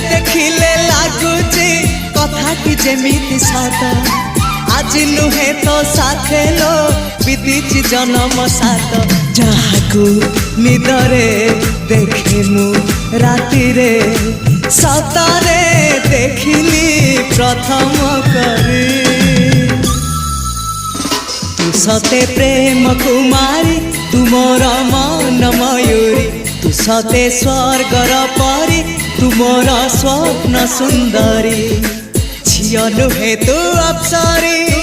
देखिले लागुची कथाटी जेमिति सत आज नुहे तो साथे लो बीतीची जन्म सात जहाकू निदरे देखे मु राति रे सतरे देखिली प्रथम करी तू सते प्रेम कुमारी तुमर मन मयूरी तू सते स्वर्गर परी तुमर स्वप्न सुंदरी झियो नुहे तू अप्सरी।